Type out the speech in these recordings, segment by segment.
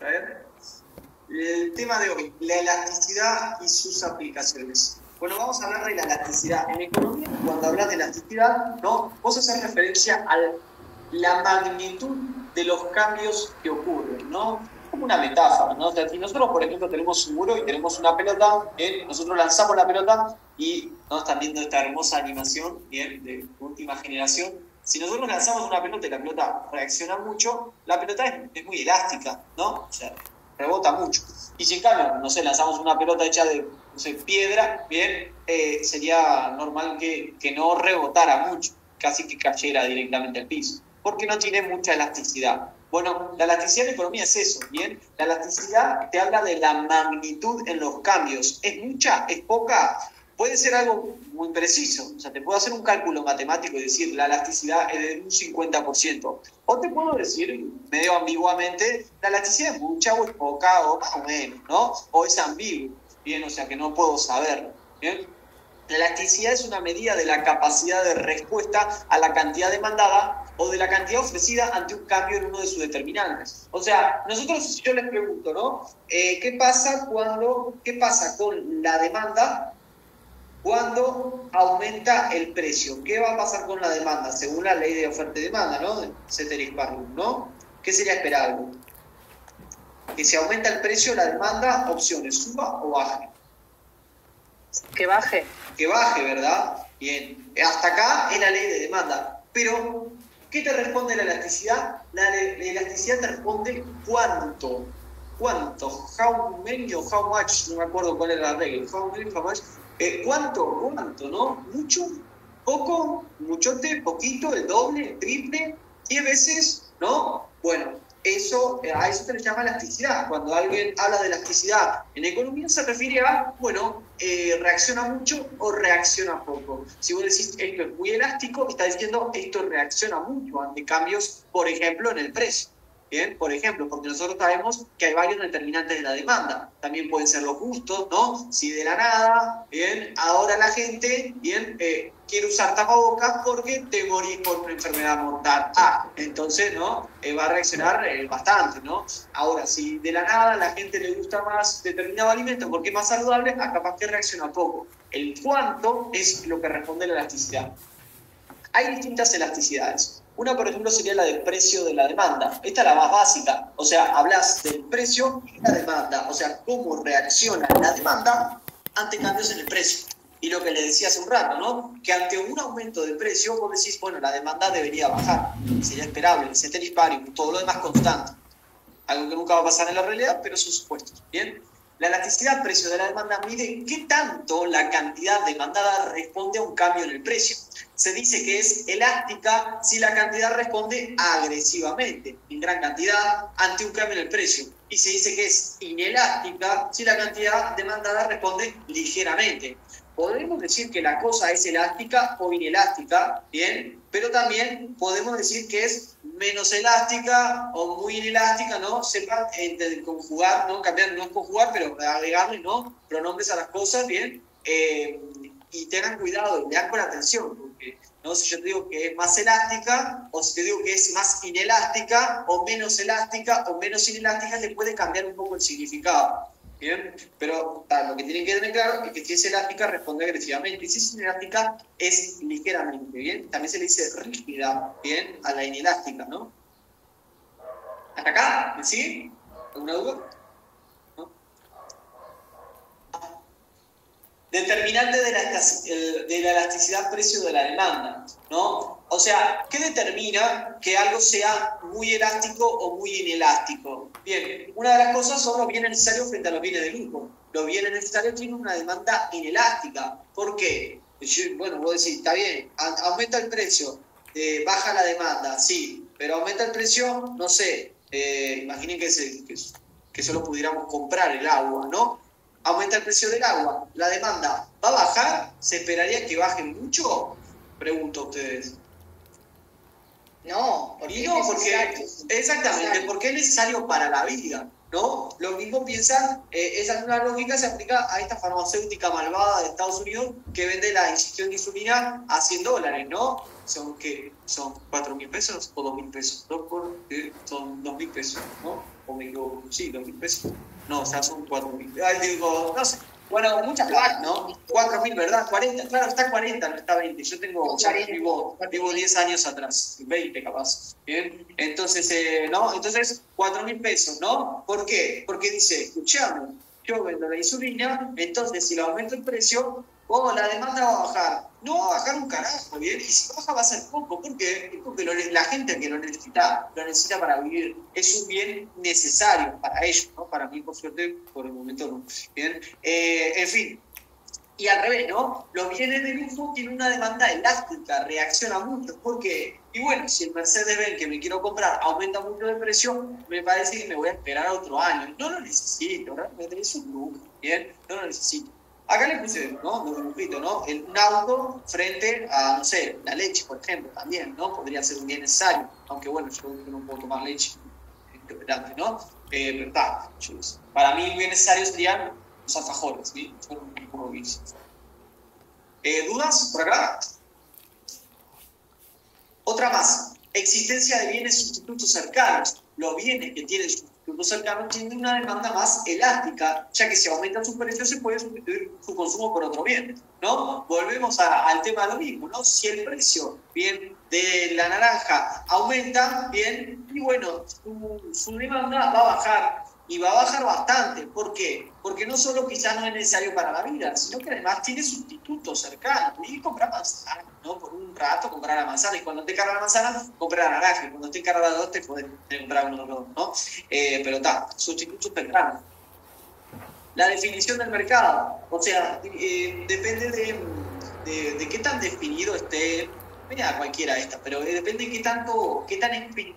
A ver. El tema de hoy, la elasticidad y sus aplicaciones. Bueno, vamos a hablar de la elasticidad. En economía, cuando hablas de elasticidad, ¿no? Vos haces referencia a la magnitud de los cambios que ocurren, ¿no? Como una metáfora, ¿no? O sea, si nosotros, por ejemplo, tenemos un muro y tenemos una pelota, ¿bien? Nosotros lanzamos la pelota y ¿no? Están viendo esta hermosa animación, ¿bien? De última generación. Si nosotros lanzamos una pelota y la pelota reacciona mucho, la pelota es muy elástica, ¿no? O sea, rebota mucho. Y si en cambio, no sé, lanzamos una pelota hecha de, no sé, piedra, bien, sería normal que no rebotara mucho, casi que cayera directamente al piso, porque no tiene mucha elasticidad. Bueno, la elasticidad en economía es eso, ¿bien? La elasticidad te habla de la magnitud en los cambios. ¿Es mucha? ¿Es poca? Puede ser algo muy preciso. O sea, te puedo hacer un cálculo matemático y decir la elasticidad es de un 50%. O te puedo decir, medio ambiguamente, la elasticidad es mucha o es poca o más o menos, ¿no? O es ambiguo, ¿bien? O sea, que no puedo saber, ¿bien? La elasticidad es una medida de la capacidad de respuesta a la cantidad demandada o de la cantidad ofrecida ante un cambio en uno de sus determinantes. O sea, nosotros, si yo les pregunto, ¿no? ¿Qué pasa con la demanda cuando aumenta el precio? ¿Qué va a pasar con la demanda? Según la ley de oferta y demanda, ¿no? De Ceteris Paribus, ¿no? ¿Qué sería esperable? Que si aumenta el precio, la demanda, opciones, suba o baje. Que baje. Que baje, ¿verdad? Bien. Hasta acá es la ley de demanda. Pero, ¿qué te responde la elasticidad? La elasticidad te responde cuánto. ¿Cuánto? How many o how much? No me acuerdo cuál era la regla. How many, how much. ¿Cuánto? ¿Cuánto? ¿No? ¿Mucho? ¿Poco? ¿Muchote? ¿Poquito? ¿El doble? ¿El triple? ¿10 veces? ¿No? Bueno, a eso se le llama elasticidad. Cuando alguien habla de elasticidad en economía se refiere a, bueno, reacciona mucho o reacciona poco. Si vos decís esto es muy elástico, está diciendo esto reacciona mucho ante cambios, por ejemplo, en el precio. Bien, por ejemplo, porque nosotros sabemos que hay varios determinantes de la demanda. También pueden ser los gustos, ¿no? Si de la nada, bien, ahora la gente, bien, quiere usar tapabocas porque te morís por una enfermedad mortal. Entonces, ¿no? Va a reaccionar bastante, ¿no? Ahora, si de la nada a la gente le gusta más determinado alimento porque es más saludable, capaz que reacciona poco. El cuánto es lo que responde la elasticidad. Hay distintas elasticidades. Una, por ejemplo, sería la del precio de la demanda. Esta es la más básica. O sea, hablas del precio y la demanda. O sea, cómo reacciona la demanda ante cambios en el precio. Y lo que le decía hace un rato, ¿no? Que ante un aumento del precio, vos decís, bueno, la demanda debería bajar. Sería esperable, el ceteris paribus, todo lo demás constante. Algo que nunca va a pasar en la realidad, pero son supuestos. ¿Bien? La elasticidad precio de la demanda mide qué tanto la cantidad demandada responde a un cambio en el precio. Se dice que es elástica si la cantidad responde agresivamente, en gran cantidad, ante un cambio en el precio. Y se dice que es inelástica si la cantidad demandada responde ligeramente. Podemos decir que la cosa es elástica o inelástica, ¿bien? Pero también podemos decir que es menos elástica o muy inelástica, ¿no? Sepan conjugar, ¿no? Cambiar, no es conjugar, pero agregarle, ¿no? Pronombres a las cosas, ¿bien? Y tengan cuidado, lean con atención, porque ¿no? Si yo te digo que es más elástica, o si te digo que es más inelástica, o menos inelástica, le puede cambiar un poco el significado. ¿Bien? Pero lo que tienen que tener claro es que si es elástica responde agresivamente, y si es inelástica es ligeramente, ¿bien? También se le dice rígida, ¿bien? A la inelástica, ¿no? ¿Hasta acá? ¿Me sigue? ¿Alguna duda? ¿No? Determinante de la elasticidad precio de la demanda, ¿no? O sea, ¿qué determina que algo sea muy elástico o muy inelástico? Bien, una de las cosas son los bienes necesarios frente a los bienes de lujo. Los bienes necesarios tienen una demanda inelástica. ¿Por qué? Bueno, vos decís, está bien, aumenta el precio, baja la demanda, sí, pero aumenta el precio, no sé, imaginen que solo pudiéramos comprar el agua, ¿no? Aumenta el precio del agua, la demanda va a bajar, ¿se esperaría que baje mucho? Pregunto a ustedes. No, porque exactamente, porque es necesario para la vida, ¿no? Lo mismo piensan, esa misma lógica se aplica a esta farmacéutica malvada de Estados Unidos que vende la inyección de insulina a $100, ¿no? ¿Son qué? ¿Son 4.000 pesos o 2.000 pesos? Son 2.000 pesos, ¿no? o me equivoco, sí, 2.000 pesos. No, o sea, son 4.000. Ay, digo, no sé. Bueno, muchas plata, ¿no? 4.000, ¿verdad? 40, claro, está 40, no está 20. Yo tengo, ya vivo 10 años atrás, 20 capaz. ¿Bien? Entonces, ¿no? Entonces, 4.000 pesos, ¿no? ¿Por qué? Porque dice, escuchame, yo vendo la insulina, entonces si le aumento el precio, la demanda va a bajar. No va a bajar un carajo, ¿bien? Y si baja va a ser poco. ¿Por qué? Porque la gente que lo necesita para vivir. Es un bien necesario para ellos, ¿no? Para mí, por suerte, por el momento no. ¿Bien? En fin. Y al revés, ¿no? Los bienes de lujo tienen una demanda elástica, reacciona mucho. ¿Por qué? Y bueno, si el Mercedes-Benz que me quiero comprar aumenta mucho de precio, me va a decir que me voy a esperar otro año. No lo necesito, realmente es un lujo, ¿bien? No lo necesito. Acá le puse, ¿no? Lo repito, ¿no? Un auto frente a, no sé, la leche, por ejemplo, también, ¿no? Podría ser un bien necesario, aunque bueno, yo no puedo tomar leche, ¿no? Pero está, para mí un bien necesario serían los alfajores, ¿sí? ¿Dudas por acá? Otra más. Existencia de bienes sustitutos cercanos. Los bienes que tienen sustitutos cercanos tienen una demanda más elástica, ya que si aumentan sus precios se puede sustituir su consumo por otro bien, ¿no? Volvemos al tema de lo mismo, ¿no? Si el precio, bien, de la naranja aumenta, bien, y bueno, su demanda va a bajar. Y va a bajar bastante. ¿Por qué? Porque no solo quizás no es necesario para la vida, sino que además tiene sustitutos cercanos. Y comprar manzana, ¿no? Por un rato comprar la manzana. Y cuando te carga la manzana, comprar la naranja. Y cuando te carga la dos, te puedes comprar uno o dos, ¿no? Pero está, sustitutos cercanos. La definición del mercado. O sea, depende de qué tan definido esté. Mira, cualquiera esta, pero depende de qué tan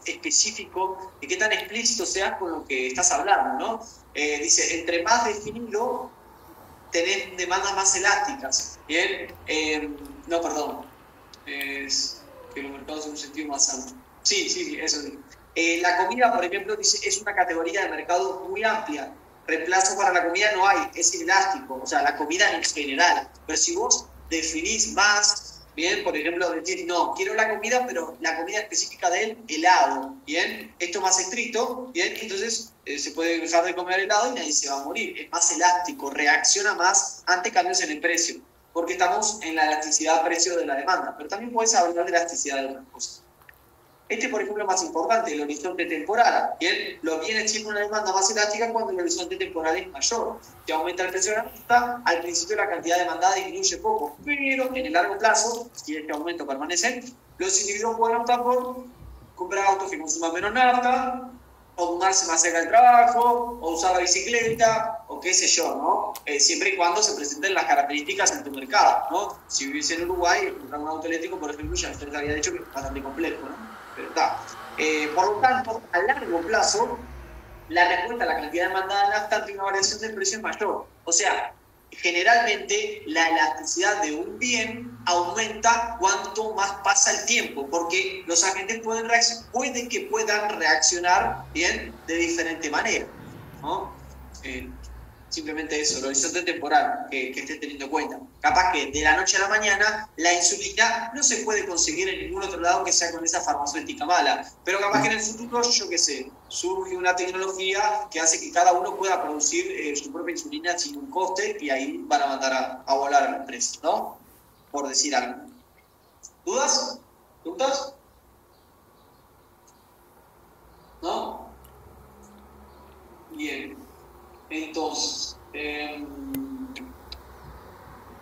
específico y qué tan explícito seas con lo que estás hablando, ¿no? Dice, entre más definido, tenés demandas más elásticas, ¿bien? No, perdón, es que los mercados en un sentido más amplio. Sí, eso sí. La comida, por ejemplo, dice, es una categoría de mercado muy amplia. Reemplazo para la comida no hay, es inelástico, o sea, la comida en general. Pero si vos definís más, bien, por ejemplo, decir, no, quiero la comida, pero la comida específica del helado, bien, esto es más estricto, bien, entonces se puede dejar de comer helado y nadie se va a morir, es más elástico, reacciona más ante cambios en el precio, porque estamos en la elasticidad precio de la demanda, pero también puedes hablar de elasticidad de otras cosas. Este, por ejemplo, es más importante, el horizonte temporal. Bien, los bienes tienen una demanda más elástica cuando el horizonte temporal es mayor. Si aumenta el precio de la nafta, al principio la cantidad demandada disminuye poco, pero en el largo plazo, si este aumento permanece, los individuos pueden optar por comprar autos que consuman menos nafta, o mudarse más cerca del trabajo, o usar la bicicleta, o qué sé yo, ¿no? Siempre y cuando se presenten las características en tu mercado, ¿no? Si viviese en Uruguay, comprar un auto eléctrico, por ejemplo, ya usted había dicho que es bastante complejo, ¿no? Pero está. Por lo tanto, a largo plazo, la respuesta a la cantidad demandada de nafta ante una variación del precio es mayor. O sea, generalmente la elasticidad de un bien aumenta cuanto más pasa el tiempo, porque los agentes pueden que puedan reaccionar bien de diferente manera, ¿no? Simplemente eso, el horizonte temporal que estés teniendo en cuenta. Capaz que de la noche a la mañana la insulina no se puede conseguir en ningún otro lado que sea con esa farmacéutica mala, pero capaz que en el futuro, yo qué sé, surge una tecnología que hace que cada uno pueda producir su propia insulina sin un coste y ahí van a mandar a volar a la empresa, ¿no? Por decir algo. ¿Dudas? ¿Preguntas? ¿No? Bien. Entonces,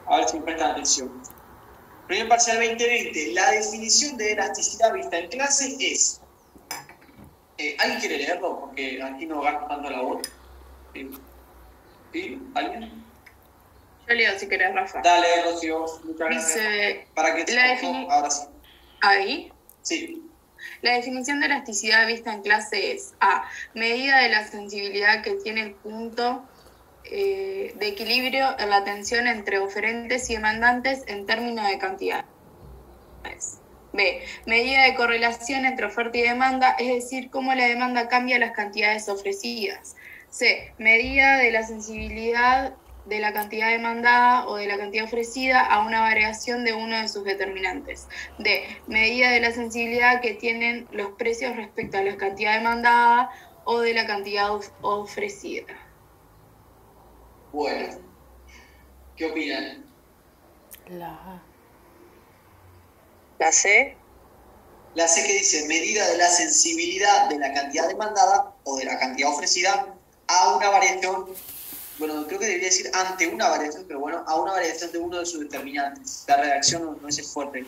a ver si me prestan atención. Primer parcial 2020, la definición de elasticidad vista en clase es... ¿Alguien quiere leerlo? Porque aquí no gasto tanto la voz. ¿Sí? ¿Alguien? Yo leo si querés, Rafa. Dale, Rocío. Muchas gracias. Dice, para que ahora sí. ¿Ahí? Sí. La definición de elasticidad vista en clase es A. Medida de la sensibilidad que tiene el punto de equilibrio en la tensión entre oferentes y demandantes en términos de cantidades. B. Medida de correlación entre oferta y demanda, es decir, cómo la demanda cambia las cantidades ofrecidas. C. Medida de la sensibilidad de la cantidad demandada o de la cantidad ofrecida a una variación de uno de sus determinantes. D. Medida de la sensibilidad que tienen los precios respecto a la cantidad demandada o de la cantidad ofrecida. Bueno, ¿qué opinan? La C. La C que dice medida de la sensibilidad de la cantidad demandada o de la cantidad ofrecida a una variación, bueno, creo que debería decir ante una variación, pero bueno, a una variación de uno de sus determinantes. La redacción no es fuerte,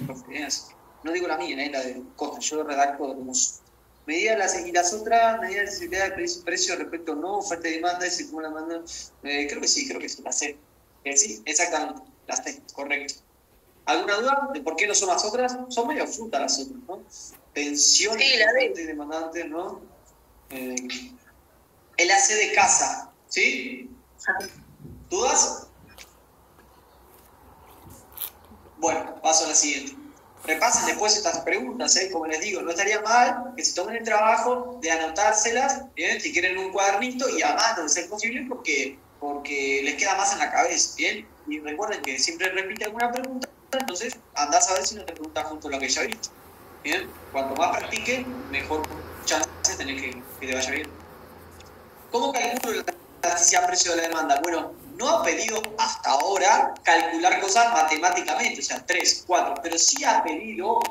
no digo la mía, la de Costa, yo redacto como medida de las otras, medida de la sensibilidad del precio respecto no, oferta y demanda, y si la demanda, creo que sí, la C. Sí, exactamente, la C, correcto. ¿Alguna duda de por qué no son las otras? Son medio frutas las otras, ¿no? Tensiones Sí, la D. y demandantes, ¿no? El AC de casa, ¿sí? ¿Dudas? Bueno, paso a la siguiente. Repasen después estas preguntas, como les digo, no estaría mal que se tomen el trabajo de anotárselas, ¿bien? Si quieren un cuadernito y a mano, de ser posible, porque les queda más en la cabeza, ¿bien? Y recuerden que siempre repite alguna pregunta, entonces andás a ver si no te preguntas junto a lo que ya viste, ¿bien? Cuanto más practique, mejor chance tenés que te vaya bien. ¿Cómo calculo la elasticidad precio de la demanda? Bueno, no ha pedido hasta ahora calcular cosas matemáticamente, o sea, 3, 4, pero sí ha pedido,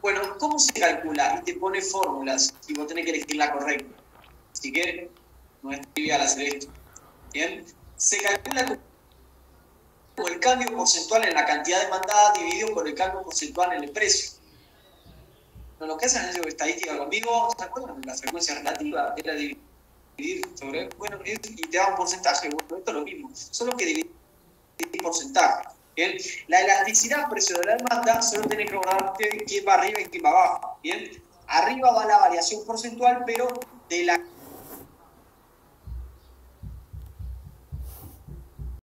bueno, ¿cómo se calcula? Y te pone fórmulas y vos tenés que elegir la correcta. Así que no es trivial hacer esto. ¿Bien? Se calcula como el cambio porcentual en la cantidad demandada dividido por el cambio porcentual en el precio. Los que hacen eso de estadística conmigo, ¿se acuerdan? La frecuencia relativa era dividir sobre, bueno, y te da un porcentaje. Bueno, esto es lo mismo, solo que dividir porcentaje. ¿Bien? La elasticidad precio de la demanda, solo tenés que acordarte quién va arriba y quién va abajo. ¿Bien? Arriba va la variación porcentual, pero de la